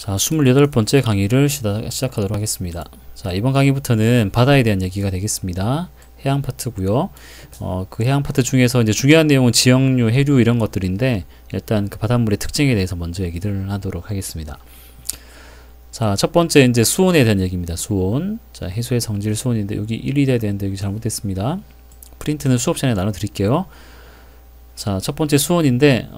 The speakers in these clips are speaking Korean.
자, 28번째 강의를 시작하도록 하겠습니다. 자, 이번 강의부터는 바다에 대한 얘기가 되겠습니다. 해양 파트고요. 그 해양 파트 중에서 이제 중요한 내용은 지역류, 해류 이런 것들인데 일단 그 바닷물의 특징에 대해서 먼저 얘기를 하도록 하겠습니다. 자, 첫 번째 이제 수온에 대한 얘기입니다. 수온. 자, 해수의 성질 수온인데 여기 1이 돼야 되는데 여기 잘못됐습니다. 프린트는 수업 시간에 나눠 드릴게요. 자, 첫 번째 수온인데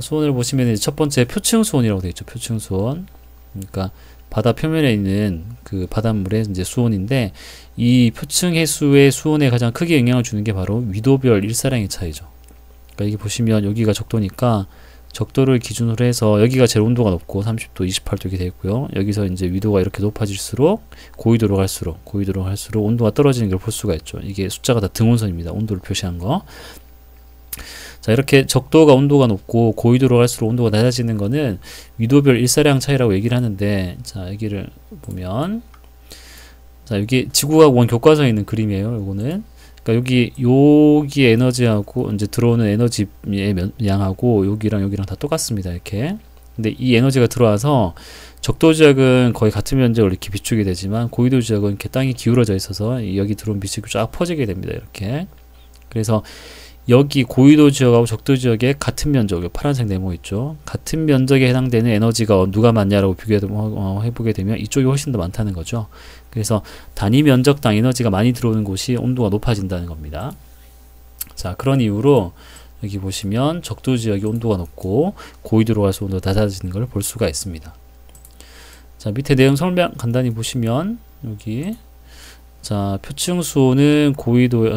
수온을 보시면 이제 첫 번째 표층 수온이라고 되어 있죠. 표층 수온. 그러니까 바다 표면에 있는 그 바닷물의 이제 수온인데 이 표층 해수의 수온에 가장 크게 영향을 주는 게 바로 위도별 일사량의 차이죠. 그러니까 여기 보시면 여기가 적도니까 적도를 기준으로 해서 여기가 제일 온도가 높고 30도, 28도 이렇게 되어 있고요. 여기서 이제 위도가 이렇게 높아질수록 고위도로 갈수록 온도가 떨어지는 걸 볼 수가 있죠. 이게 숫자가 다 등온선입니다. 온도를 표시한 거. 자, 이렇게 적도가 온도가 높고 고위도로 갈수록 온도가 낮아지는 거는 위도별 일사량 차이라고 얘기를 하는데, 자, 여기를 보면, 자, 여기 지구과학 원 교과서에 있는 그림이에요. 요거는. 그러니까 여기 에너지하고 이제 들어오는 에너지의 양하고 여기랑 다 똑같습니다. 이렇게. 근데 이 에너지가 들어와서 적도 지역은 거의 같은 면적을 이렇게 비추게 되지만 고위도 지역은 이렇게 땅이 기울어져 있어서 여기 들어온 빛이 쫙 퍼지게 됩니다. 이렇게. 그래서 여기 고위도 지역하고 적도 지역의 같은 면적, 파란색 네모 있죠. 같은 면적에 해당되는 에너지가 누가 많냐라고 해보게 되면 이쪽이 훨씬 더 많다는 거죠. 그래서 단위 면적당 에너지가 많이 들어오는 곳이 온도가 높아진다는 겁니다. 자, 그런 이유로 여기 보시면 적도 지역이 온도가 높고 고위도로 갈수록 온도가 낮아지는 걸 볼 수가 있습니다. 자, 밑에 내용 설명 간단히 보시면 여기 자, 표층 수온은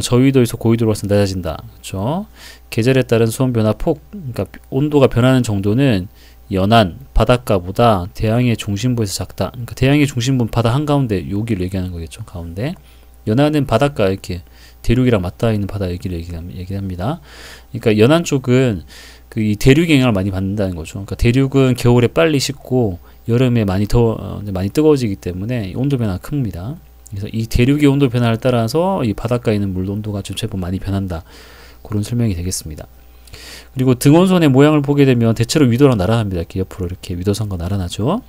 저위도에서 고위도로 갈수록 낮아진다. 그렇죠? 계절에 따른 수온 변화 폭, 그러니까 온도가 변하는 정도는 연안, 바닷가보다 대양의 중심부에서 작다. 그러니까 대양의 중심부는 바다 한가운데 여기를 얘기하는 거겠죠. 가운데. 연안은 바닷가 이렇게 대륙이랑 맞닿아 있는 바다 여기를 얘기합니다. 그러니까 연안 쪽은 이 대륙 영향을 많이 받는다는 거죠. 그러니까 대륙은 겨울에 빨리 식고 여름에 많이 뜨거워지기 때문에 온도 변화가 큽니다. 그래서 이 대륙의 온도 변화를 따라서 이 바닷가에 있는 물 온도가 좀 제법 많이 변한다. 그런 설명이 되겠습니다. 그리고 등온선의 모양을 보게 되면 대체로 위도랑 나란합니다. 이렇게 옆으로 이렇게 위도선과 나란하죠.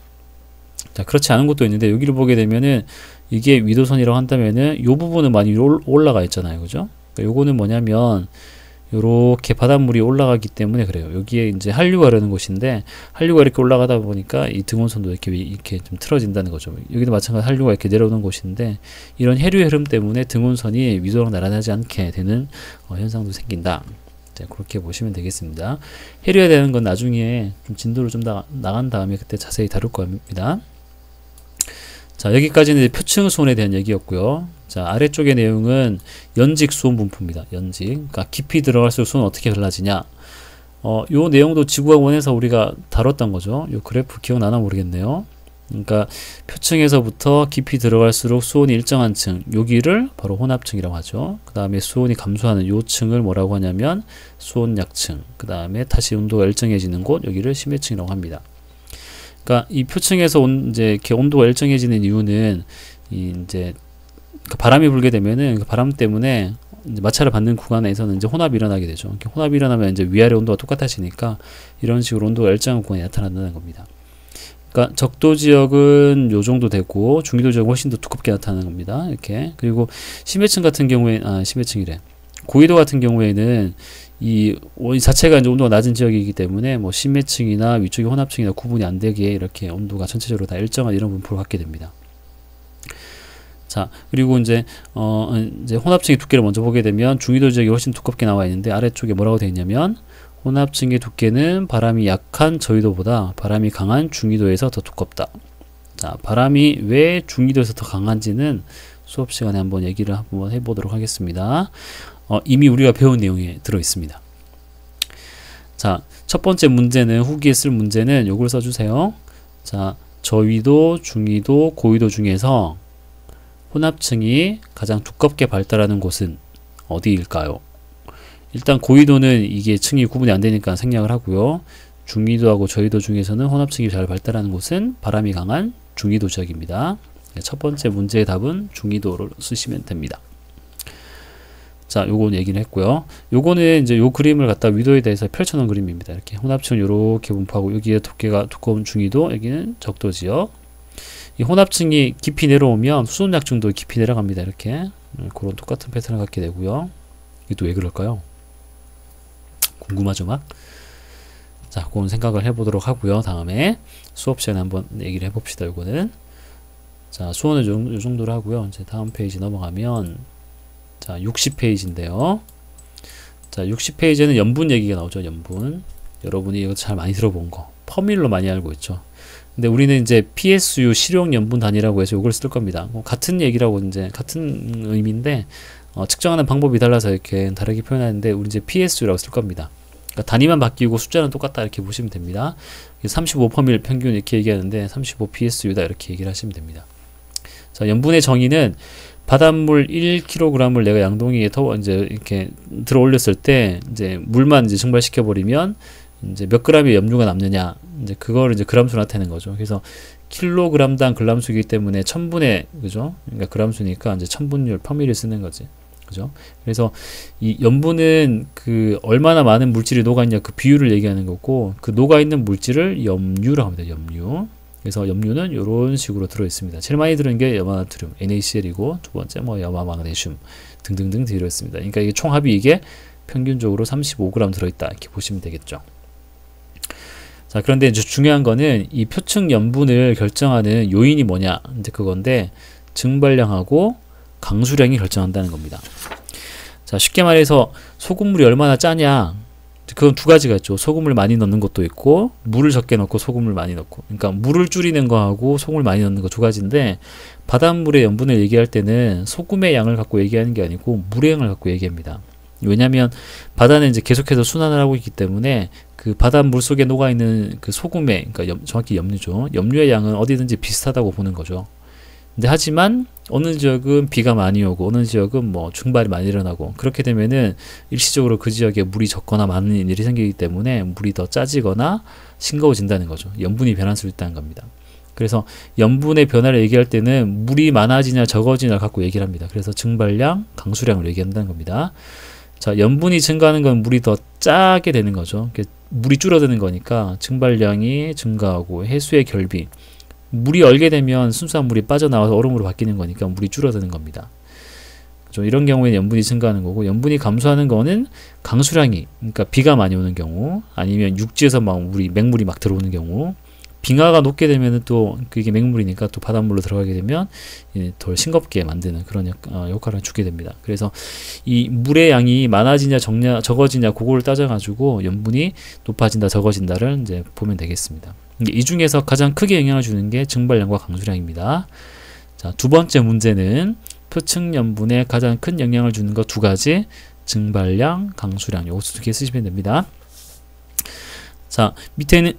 자, 그렇지 않은 것도 있는데 여기를 보게 되면은 이게 위도선이라고 한다면은 요 부분은 많이 올라가 있잖아요. 그죠? 그러니까 요거는 뭐냐면 요렇게 바닷물이 올라가기 때문에 그래요. 여기에 이제 한류가 흐르는 곳인데 한류가 이렇게 올라가다 보니까 이 등온선도 이렇게 좀 틀어진다는 거죠. 여기도 마찬가지로 한류가 이렇게 내려오는 곳인데 이런 해류의 흐름 때문에 등온선이 위도랑 나란하지 않게 되는 현상도 생긴다. 자, 그렇게 보시면 되겠습니다. 해류에 대한 건 나중에 좀 진도를 좀 나간 다음에 그때 자세히 다룰 겁니다. 자, 여기까지는 이제 표층 수온에 대한 얘기였고요. 자, 아래쪽의 내용은 연직 수온 분포입니다. 연직. 그러니까 깊이 들어갈수록 수온은 어떻게 달라지냐. 요 내용도 지구과학원에서 우리가 다뤘던 거죠. 요 그래프 기억나나 모르겠네요. 그러니까 표층에서부터 깊이 들어갈수록 수온이 일정한 층, 여기를 바로 혼합층이라고 하죠. 그 다음에 수온이 감소하는 요 층을 뭐라고 하냐면 수온 약층. 그 다음에 다시 온도가 일정해지는 곳, 여기를 심해층이라고 합니다. 그러니까 이 표층에서 이제 이렇게 온도가 일정해지는 이유는 이제 바람이 불게 되면은 그 바람 때문에 이제 마찰을 받는 구간에서는 이제 혼합이 일어나게 되죠. 이렇게 혼합이 일어나면 이제 위아래 온도가 똑같아지니까 이런 식으로 온도가 일정한 구간이 나타난다는 겁니다. 그러니까 적도 지역은 요 정도 되고 중위도 지역은 훨씬 더 두껍게 나타나는 겁니다. 이렇게. 그리고 심해층 같은 경우에 심해층이래. 고위도 같은 경우에는 이 자체가 이제 온도가 낮은 지역이기 때문에 뭐 심해층이나 위쪽이 혼합층이나 구분이 안 되게 이렇게 온도가 전체적으로 다 일정한 이런 분포를 갖게 됩니다. 자, 그리고 이제 혼합층의 두께를 먼저 보게 되면 중위도 지역이 훨씬 두껍게 나와 있는데 아래쪽에 뭐라고 되어 있냐면 혼합층의 두께는 바람이 약한 저위도보다 바람이 강한 중위도에서 더 두껍다. 자, 바람이 왜 중위도에서 더 강한지는 수업 시간에 한번 얘기를 한번 해보도록 하겠습니다. 이미 우리가 배운 내용이 들어 있습니다. 자, 첫 번째 문제는 후기에 쓸 문제는 요걸 써주세요. 자, 저위도, 중위도, 고위도 중에서 혼합층이 가장 두껍게 발달하는 곳은 어디일까요? 일단 고위도는 이게 층이 구분이 안 되니까 생략을 하고요. 중위도하고 저위도 중에서는 혼합층이 잘 발달하는 곳은 바람이 강한 중위도 지역입니다. 첫 번째 문제의 답은 중위도를 쓰시면 됩니다. 자, 요거 얘기를 했고요. 요거는 이제 요 그림을 갖다 위도에 대해서 펼쳐놓은 그림입니다. 이렇게 혼합층 요렇게 분포하고 여기에 두께가 두꺼운 중위도, 여기는 적도 지역. 이 혼합층이 깊이 내려오면 수소약층도 깊이 내려갑니다. 이렇게 그런 똑같은 패턴을 갖게 되고요. 이게 또 왜 그럴까요? 궁금하죠, 막? 자, 그런 생각을 해보도록 하고요. 다음에 수업 시간에 한번 얘기를 해봅시다. 요거는. 자, 수원은 요 정도로 하고요. 이제 다음 페이지 넘어가면, 자, 60페이지인데요. 자, 60페이지에는 염분 얘기가 나오죠. 염분. 여러분이 이거 잘 많이 들어본 거. 퍼밀로 많이 알고 있죠. 근데 우리는 이제 PSU 실용 염분 단위라고 해서 이걸 쓸 겁니다. 같은 얘기라고 이제 같은 의미인데 측정하는 방법이 달라서 이렇게 다르게 표현하는데 우리 이제 PSU라고 쓸 겁니다. 그러니까 단위만 바뀌고 숫자는 똑같다 이렇게 보시면 됩니다. 35%밀 평균 이렇게 얘기하는데 35 PSU다 이렇게 얘기를 하시면 됩니다. 자, 염분의 정의는 바닷물 1kg을 내가 양동이에 이제 이렇게 들어 올렸을 때 이제 물만 이제 증발시켜 버리면 이제 몇 g의 염류가 남느냐, 이제 그거를 이제 그람수로 나타내는 거죠. 그래서 킬로그램당 글람수이기 때문에 1000분의, 그죠? 그러니까 그람수니까 이제 1000분율 퍼밀을 쓰는 거지. 그죠? 그래서 이 염분은 그 얼마나 많은 물질이 녹아 있냐 그 비율을 얘기하는 거고, 그 녹아 있는 물질을 염류라고 합니다. 염류. 그래서 염류는 이런 식으로 들어 있습니다. 제일 많이 들어있는 게 염화나트륨, NaCl이고, 두 번째 뭐 염화마그네슘 등등등 들어 있습니다. 그러니까 이게 총합이 이게 평균적으로 35g 들어있다 이렇게 보시면 되겠죠. 자, 그런데 이제 중요한 거는 이 표층 염분을 결정하는 요인이 뭐냐, 이제 그건데 증발량하고 강수량이 결정한다는 겁니다. 자, 쉽게 말해서 소금물이 얼마나 짜냐, 그건 두 가지가 있죠. 소금을 많이 넣는 것도 있고 물을 적게 넣고 소금을 많이 넣고. 그러니까 물을 줄이는 거하고 소금을 많이 넣는 거 두 가지인데, 바닷물의 염분을 얘기할 때는 소금의 양을 갖고 얘기하는 게 아니고 물의 양을 갖고 얘기합니다. 왜냐하면 바다는 이제 계속해서 순환을 하고 있기 때문에 그 바닷물 속에 녹아있는 그 소금의, 그러니까 정확히 염류죠. 염류의 양은 어디든지 비슷하다고 보는 거죠. 근데 하지만 어느 지역은 비가 많이 오고 어느 지역은 뭐 증발이 많이 일어나고, 그렇게 되면은 일시적으로 그 지역에 물이 적거나 많은 일이 생기기 때문에 물이 더 짜지거나 싱거워진다는 거죠. 염분이 변할 수 있다는 겁니다. 그래서 염분의 변화를 얘기할 때는 물이 많아지냐 적어지냐를 갖고 얘기를 합니다. 그래서 증발량, 강수량을 얘기한다는 겁니다. 자, 염분이 증가하는 건 물이 더 짜게 되는 거죠. 물이 줄어드는 거니까 증발량이 증가하고, 해수의 결비, 물이 얼게 되면 순수한 물이 빠져나와서 얼음으로 바뀌는 거니까 물이 줄어드는 겁니다. 그렇죠? 이런 경우에는 염분이 증가하는 거고, 염분이 감소하는 거는 강수량이, 그러니까 비가 많이 오는 경우, 아니면 육지에서 막 맹물이 막 들어오는 경우, 빙하가 녹게 되면 또 그게 맹물이니까 또 바닷물로 들어가게 되면 덜 싱겁게 만드는 그런 역할을 주게 됩니다. 그래서 이 물의 양이 많아지냐 적어지냐 그거를 따져가지고 염분이 높아진다 적어진다를 이제 보면 되겠습니다. 이 중에서 가장 크게 영향을 주는 게 증발량과 강수량입니다. 자, 두 번째 문제는 표층 염분에 가장 큰 영향을 주는 거 두 가지, 증발량, 강수량, 요거 두 개 쓰시면 됩니다. 자, 밑에 있는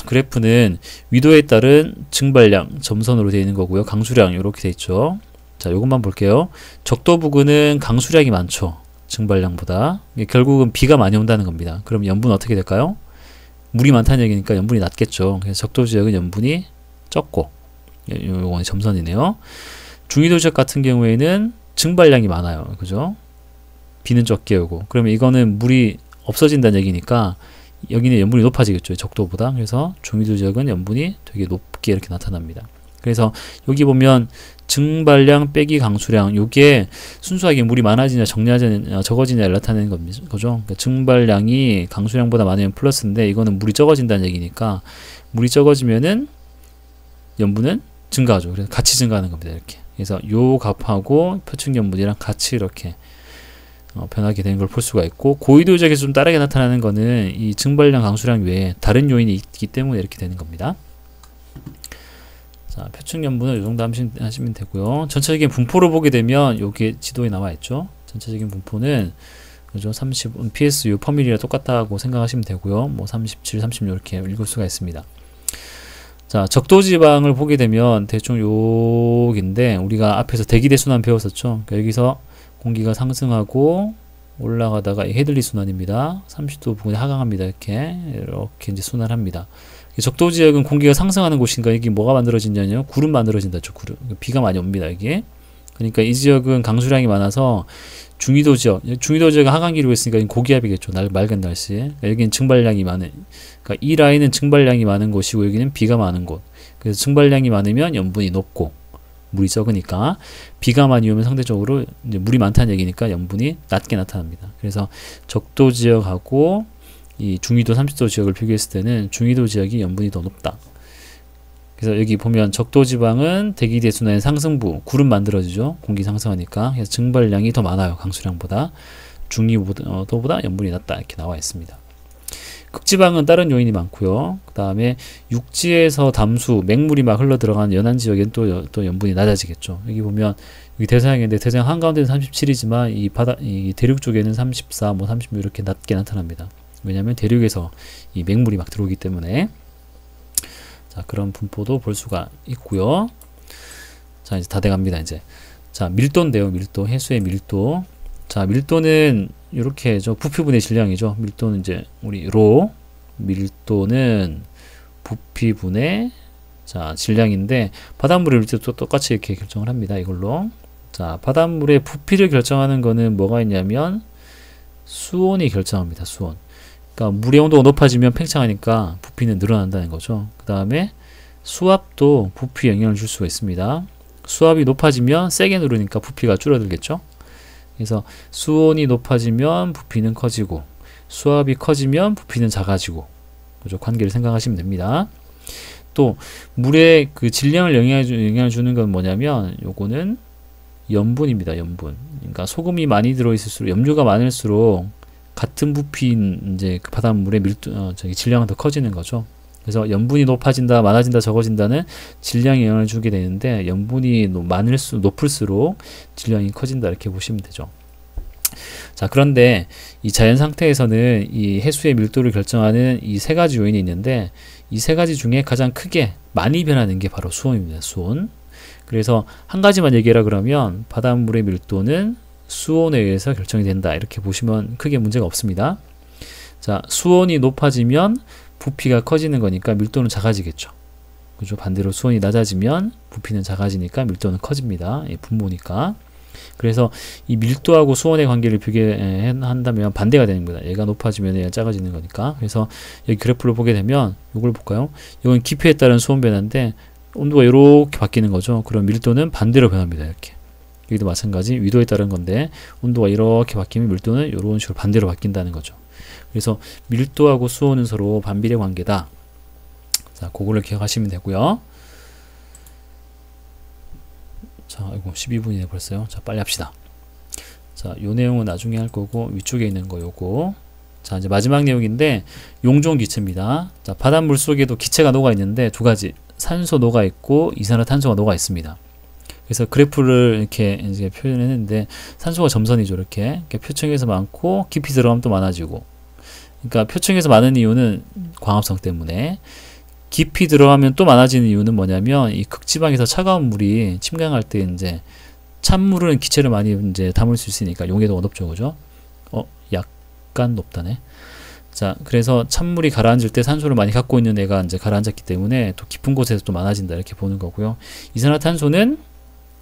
그래프는 위도에 따른 증발량 점선으로 되어 있는 거고요. 강수량 이렇게 되어 있죠. 자, 요것만 볼게요. 적도 부근은 강수량이 많죠. 증발량보다. 결국은 비가 많이 온다는 겁니다. 그럼 염분은 어떻게 될까요? 물이 많다는 얘기니까 염분이 낮겠죠. 그래서 적도 지역은 염분이 적고, 요건 점선이네요. 중위도 지역 같은 경우에는 증발량이 많아요. 그죠? 비는 적게 오고. 그러면 이거는 물이 없어진다는 얘기니까 여기는 염분이 높아지겠죠. 적도보다. 그래서 중위도 지역은 염분이 되게 높게 이렇게 나타납니다. 그래서 여기 보면 증발량 빼기 강수량, 요게 순수하게 물이 많아지냐 적어지냐를 나타내는 거죠. 그러니까 증발량이 강수량보다 많으면 플러스인데, 이거는 물이 적어진다는 얘기니까 물이 적어지면은 염분은 증가하죠. 그래서 같이 증가하는 겁니다. 이렇게. 그래서 요 값하고 표층 염분이랑 같이 이렇게 변하게 되는 걸 볼 수가 있고, 고위도 지역에서 좀 다르게 나타나는 거는 이 증발량, 강수량 외에 다른 요인이 있기 때문에 이렇게 되는 겁니다. 자, 표층 염분은 이 정도 하시면 되고요. 전체적인 분포를 보게 되면 여기 지도에 나와 있죠. 전체적인 분포는 그죠? 30 PSU 퍼밀이랑 똑같다고 생각하시면 되고요. 뭐 37, 36 이렇게 읽을 수가 있습니다. 자, 적도지방을 보게 되면 대충 여기인데, 우리가 앞에서 대기대 순환 배웠었죠. 그러니까 여기서 공기가 상승하고 올라가다가 헤들리 순환입니다. 30도 부근에 하강합니다. 이렇게 이제 순환합니다. 적도 지역은 공기가 상승하는 곳인가, 여기 뭐가 만들어진냐요? 구름 만들어진다죠. 구름. 비가 많이 옵니다. 여기. 그러니까 이 지역은 강수량이 많아서 중위도 지역은 하강기류가 있으니까 고기압이겠죠. 맑은 날씨에. 그러니까 여기는 증발량이 많은, 그러니까 이 라인은 증발량이 많은 곳이고 여기는 비가 많은 곳. 그래서 증발량이 많으면 염분이 높고 물이 적으니까, 비가 많이 오면 상대적으로 이제 물이 많다는 얘기니까 염분이 낮게 나타납니다. 그래서 적도 지역하고 이 중위도 30도 지역을 비교했을 때는 중위도 지역이 염분이 더 높다. 그래서 여기 보면 적도 지방은 대기 대순환의 상승부, 구름 만들어지죠. 공기 상승하니까. 그래서 증발량이 더 많아요. 강수량보다. 중위도보다 염분이 낮다. 이렇게 나와 있습니다. 극지방은 다른 요인이 많고요. 그 다음에 육지에서 담수, 맹물이 막 흘러 들어가는 연안 지역엔 또 염분이 낮아지겠죠. 여기 보면 여기 대서양인데 대서양 한가운데는 37이지만 이 대륙 쪽에는 34, 36 이렇게 낮게 나타납니다. 왜냐하면 대륙에서 이 맹물이 막 들어오기 때문에. 자, 그런 분포도 볼 수가 있고요. 자, 이제 다 돼갑니다. 이제 자, 밀도인데요. 밀도, 해수의 밀도. 자, 밀도는 이렇게죠. 부피분의 질량이죠. 밀도는 이제 우리 로, 밀도는 부피분의 자 질량인데, 바닷물의 밀도도 똑같이 이렇게 결정을 합니다. 이걸로. 자, 바닷물의 부피를 결정하는 거는 뭐가 있냐면 수온이 결정합니다. 수온. 그러니까 물의 온도가 높아지면 팽창하니까 부피는 늘어난다는 거죠. 그 다음에 수압도 부피에 영향을 줄 수가 있습니다. 수압이 높아지면 세게 누르니까 부피가 줄어들겠죠. 그래서 수온이 높아지면 부피는 커지고, 수압이 커지면 부피는 작아지고, 그죠? 관계를 생각하시면 됩니다. 또 물의 그 질량을 영향을 주는 건 뭐냐면, 요거는 염분입니다. 염분. 그러니까 소금이 많이 들어있을수록, 염류가 많을수록 같은 부피인 이제 그 바닷물의 질량은 더 커지는 거죠. 그래서 염분이 높아진다, 많아진다, 적어진다는 질량에 영향을 주게 되는데, 염분이 높을수록 질량이 커진다, 이렇게 보시면 되죠. 자, 그런데 이 자연 상태에서는 이 해수의 밀도를 결정하는 이 세 가지 요인이 있는데, 이 세 가지 중에 가장 크게 많이 변하는 게 바로 수온입니다. 수온. 그래서 한 가지만 얘기하라 그러면 바닷물의 밀도는 수온에 의해서 결정이 된다, 이렇게 보시면 크게 문제가 없습니다. 자, 수온이 높아지면 부피가 커지는 거니까 밀도는 작아지겠죠. 그죠? 반대로 수온이 낮아지면 부피는 작아지니까 밀도는 커집니다. 분모니까. 그래서 이 밀도하고 수온의 관계를 비교한다면 반대가 되는 겁니다. 얘가 높아지면 얘가 작아지는 거니까. 그래서 여기 그래프를 보게 되면 이걸 볼까요? 이건 기표에 따른 수온 변화인데 온도가 이렇게 바뀌는 거죠. 그럼 밀도는 반대로 변합니다. 이렇게. 여기도 마찬가지 위도에 따른 건데, 온도가 이렇게 바뀌면 밀도는 이런 식으로 반대로 바뀐다는 거죠. 그래서 밀도하고 수온은 서로 반비례 관계다. 자, 그거를 기억하시면 되고요. 자, 이거 12분이네 벌써요. 자, 빨리 합시다. 자, 요 내용은 나중에 할 거고, 위쪽에 있는 거 요거. 자, 이제 마지막 내용인데, 용종 기체입니다. 자, 바닷물 속에도 기체가 녹아 있는데 두 가지. 산소 녹아 있고 이산화탄소가 녹아 있습니다. 그래서 그래프를 이렇게 이제 표현했는데, 산소가 점선이죠. 이렇게 표층에서 많고 깊이 들어가면 또 많아지고. 그러니까 표층에서 많은 이유는 광합성 때문에, 깊이 들어가면 또 많아지는 이유는 뭐냐면, 이 극지방에서 차가운 물이 침강할 때 이제 찬물은 기체를 많이 이제 담을 수 있으니까 용해도가 높죠, 그죠? 약간 높다네. 자, 그래서 찬물이 가라앉을 때 산소를 많이 갖고 있는 애가 이제 가라앉았기 때문에 또 깊은 곳에서 또 많아진다, 이렇게 보는 거고요. 이산화탄소는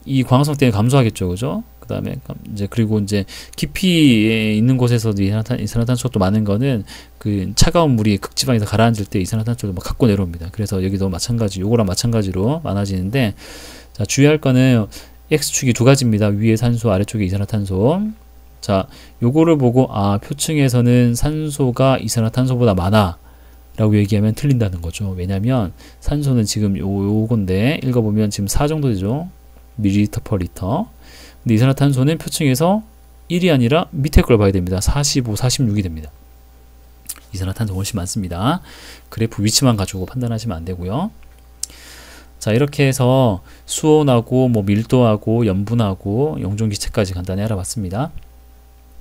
이 광합성 때문에 감소하겠죠, 그죠? 그 다음에 이제 그리고 이제 깊이에 있는 곳에서도 이산화탄소가 많은 거는 그 차가운 물이 극지방에서 가라앉을 때 이산화탄소를 막 갖고 내려옵니다. 그래서 여기도 마찬가지, 요거랑 마찬가지로 많아지는데, 자, 주의할 거는 x축이 두 가지입니다. 위에 산소, 아래쪽에 이산화탄소. 자, 요거를 보고 표층에서는 산소가 이산화탄소보다 많아 라고 얘기하면 틀린다는 거죠. 왜냐면 산소는 지금 요건데 읽어보면 지금 4 정도 되죠. 밀리리터 퍼 리터. 근데 이산화탄소는 표층에서 1이 아니라 밑에 걸 봐야 됩니다. 45, 46이 됩니다. 이산화탄소 훨씬 많습니다. 그래프 위치만 가지고 판단하시면 안 되고요. 자, 이렇게 해서 수온하고 뭐 밀도하고 염분하고 용종기체까지 간단히 알아봤습니다.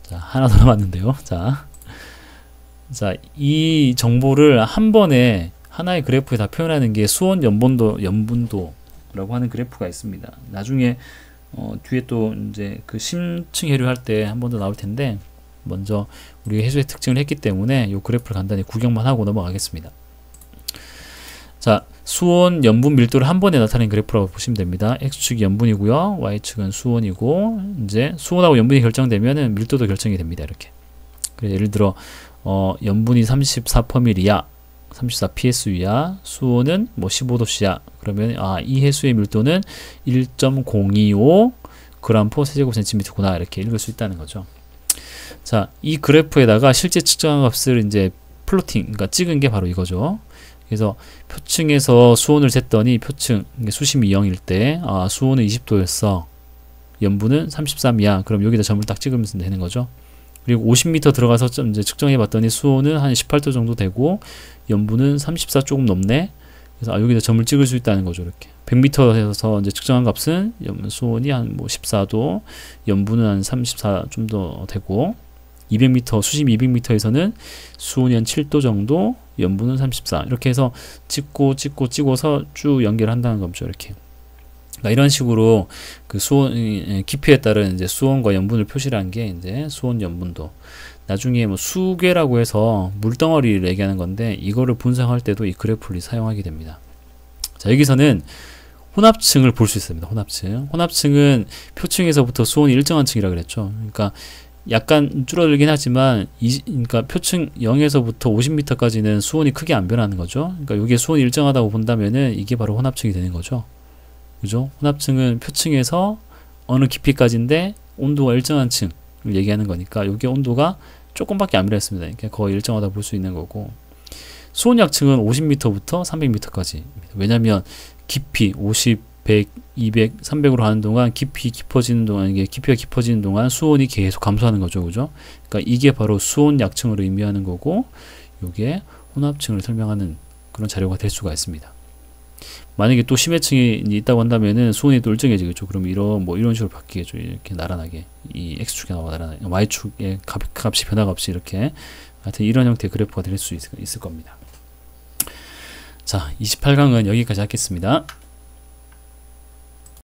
자, 하나 더 남았는데요. 자, 이 정보를 한 번에 하나의 그래프에 다 표현하는 게 수온, 염분도라고 하는 그래프가 있습니다. 나중에 뒤에 또 이제 그 심층 해류 할 때 한 번 더 나올 텐데, 먼저 우리 해수의 특징을 했기 때문에 이 그래프를 간단히 구경만 하고 넘어가겠습니다. 자, 수온, 염분, 밀도를 한 번에 나타낸 그래프라고 보시면 됩니다. X축이 염분이고요. Y축은 수온이고, 이제 수온하고 염분이 결정되면은 밀도도 결정이 됩니다. 이렇게. 그래서 예를 들어, 염분이 34%이야. 34 psu야. 수온은 뭐 15도씨야. 그러면, 이 해수의 밀도는 1.025 g/세제곱센티미터구나. 이렇게 읽을 수 있다는 거죠. 자, 이 그래프에다가 실제 측정한 값을 이제 플로팅, 그러니까 찍은 게 바로 이거죠. 그래서 표층에서 수온을 쟀더니 표층, 수심이 0일 때, 수온은 20도였어. 염분은 33이야. 그럼 여기다 점을 딱 찍으면 되는 거죠. 그리고 50m 들어가서 좀 이제 측정해 봤더니 수온은 한 18도 정도 되고, 염분은 34 조금 넘네. 그래서 여기다 점을 찍을 수 있다는 거죠. 이렇게. 100m에서 이제 측정한 값은 수온이 한 뭐 14도, 염분은 한 34 좀 더 되고, 200m, 수심 200m에서는 수온이 한 7도 정도, 염분은 34. 이렇게 해서 찍고서 쭉 연결한다는 거죠. 이렇게. 그러니까 이런 식으로 그 수온, 깊이에 따른 이제 수온과 염분을 표시를 한 게 이제 수온, 염분도. 나중에 뭐 수괴라고 해서 물덩어리를 얘기하는 건데, 이거를 분석할 때도 이 그래프를 사용하게 됩니다. 자, 여기서는 혼합층을 볼 수 있습니다. 혼합층. 혼합층은 표층에서부터 수온이 일정한 층이라 그랬죠. 그러니까 약간 줄어들긴 하지만 그러니까 표층 0에서부터 50m까지는 수온이 크게 안 변하는 거죠. 그러니까 여기에 수온이 일정하다고 본다면은 이게 바로 혼합층이 되는 거죠. 그죠? 혼합층은 표층에서 어느 깊이까지인데 온도가 일정한 층을 얘기하는 거니까 여기 온도가 조금밖에 안 변했습니다. 그러니까 거의 일정하다고 볼 수 있는 거고, 수온 약층은 50m부터 300m까지. 왜냐면 깊이 50, 100, 200, 300으로 하는 동안 깊이가 깊어지는 동안 수온이 계속 감소하는 거죠. 그죠? 그러니까 이게 바로 수온 약층을 의미하는 거고, 이게 혼합층을 설명하는 그런 자료가 될 수가 있습니다. 만약에 또 심해층이 있다고 한다면은 수온이 또 일정해지겠죠. 그럼 이런 식으로 바뀌겠죠. 이렇게 나란하게. 이 X축에 나와 나란하게. Y축의 값이 변화가 없이 이렇게. 하여튼 이런 형태의 그래프가 될 수 있을 겁니다. 자, 28강은 여기까지 하겠습니다.